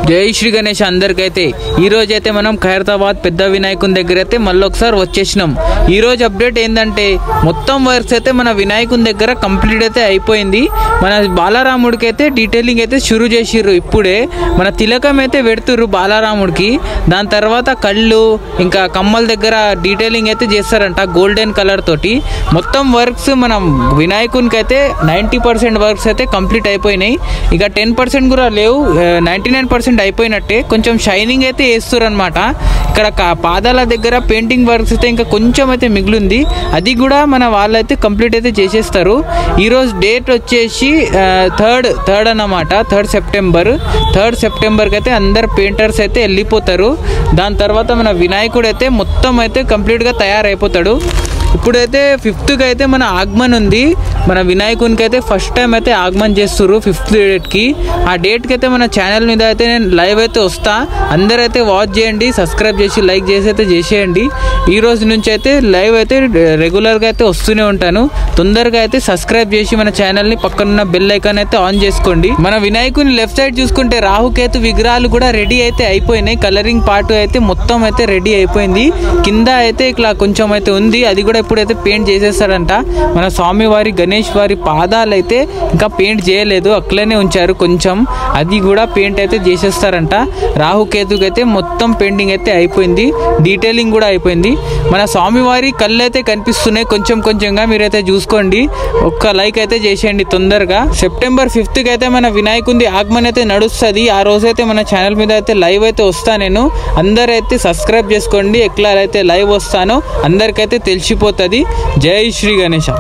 జై శ్రీ గణేష్ అందరికైతే ఈ రోజు అయితే మనం ఖైరతాబాద్ పెద్ద వినాయకుని దగ్గర అయితే మళ్ళీ ఒకసారి వచ్చేసినాం. ఈ రోజు అప్డేట్ ఏంటంటే మొత్తం వర్క్స్ అయితే మన వినాయకుని దగ్గర కంప్లీట్ అయితే అయిపోయింది. మన బాలరాముడికి అయితే డీటెయిలింగ్ అయితే షురూ చేసిర్రు. ఇప్పుడే మన తిలకం అయితే పెడుతుర్రు బాలరాముడికి. దాని తర్వాత కళ్ళు ఇంకా కమ్మల దగ్గర డీటెయిలింగ్ అయితే చేస్తారంట గోల్డెన్ కలర్ తోటి. మొత్తం వర్క్స్ మనం వినాయకునికి అయితే 90% వర్క్స్ అయితే కంప్లీట్ అయిపోయినాయి. ఇక 10% కూడా లేవు, 99% అయిపోయినట్టే. కొంచెం షైనింగ్ అయితే వేస్తారు అనమాట. ఇక్కడ పాదాల దగ్గర పెయింటింగ్ వర్క్స్ అయితే ఇంకా కొంచెం అయితే మిగిలింది, అది కూడా మన వాళ్ళైతే కంప్లీట్ అయితే చేసేస్తారు. ఈరోజు డేట్ వచ్చేసి థర్డ్ అన్నమాట, 3rd సెప్టెంబర్కి అయితే అందరు పెయింటర్స్ అయితే వెళ్ళిపోతారు. దాని తర్వాత మన వినాయకుడు అయితే మొత్తం అయితే కంప్లీట్గా తయారైపోతాడు. ఇప్పుడైతే 5th అయితే మన ఆగమన్ ఉంది. మన వినాయకునికి అయితే ఫస్ట్ టైం అయితే ఆగమన్ చేస్తున్నారు 5th డేట్కి. ఆ డేట్కి అయితే మన ఛానల్ మీద అయితే నేను లైవ్ అయితే వస్తా. అందరైతే వాచ్ చేయండి, సబ్స్క్రైబ్ చేసి లైక్ చేసి అయితే చేసేయండి. ఈ రోజు నుంచి అయితే లైవ్ అయితే రెగ్యులర్గా అయితే వస్తూనే ఉంటాను. తొందరగా అయితే సబ్స్క్రైబ్ చేసి మన ఛానల్ని పక్కనున్న బెల్ ఐకాన్ అయితే ఆన్ చేసుకోండి. మన వినాయకుని లెఫ్ట్ సైడ్ చూసుకుంటే రాహుకేతు విగ్రహాలు కూడా రెడీ అయితే అయిపోయినాయి. కలరింగ్ పార్ట్ అయితే మొత్తం అయితే రెడీ అయిపోయింది. కింద అయితే ఇట్లా కొంచెం అయితే ఉంది, అది కూడా ఇప్పుడైతే పెయింట్ చేసేస్తాడంట. మన స్వామివారి గణేష్ వారి పాదాలు అయితే ఇంకా పెయింట్ చేయలేదు, అట్లనే ఉంచారు కొంచెం, అది కూడా పెయింట్ అయితే చేసేస్తారంట. రాహుకేతుకి అయితే మొత్తం పెయింటింగ్ అయితే అయిపోయింది, డీటెయిలింగ్ కూడా అయిపోయింది. మన స్వామివారి కళ్ళు అయితే కనిపిస్తున్నాయి కొంచెం కొంచెంగా, మీరైతే చూసుకోండి. ఒక్క లైక్ అయితే చేసేయండి తొందరగా. September 5th అయితే మన వినాయకుడి ఆగమన్ అయితే నడుస్తుంది. ఆ రోజైతే మన ఛానల్ మీద అయితే లైవ్ అయితే వస్తా నేను. అందరైతే సబ్స్క్రైబ్ చేసుకోండి. ఎట్లా అయితే లైవ్ వస్తానో అందరికైతే తెలిసిపోతుంది. జై శ్రీ గణేష.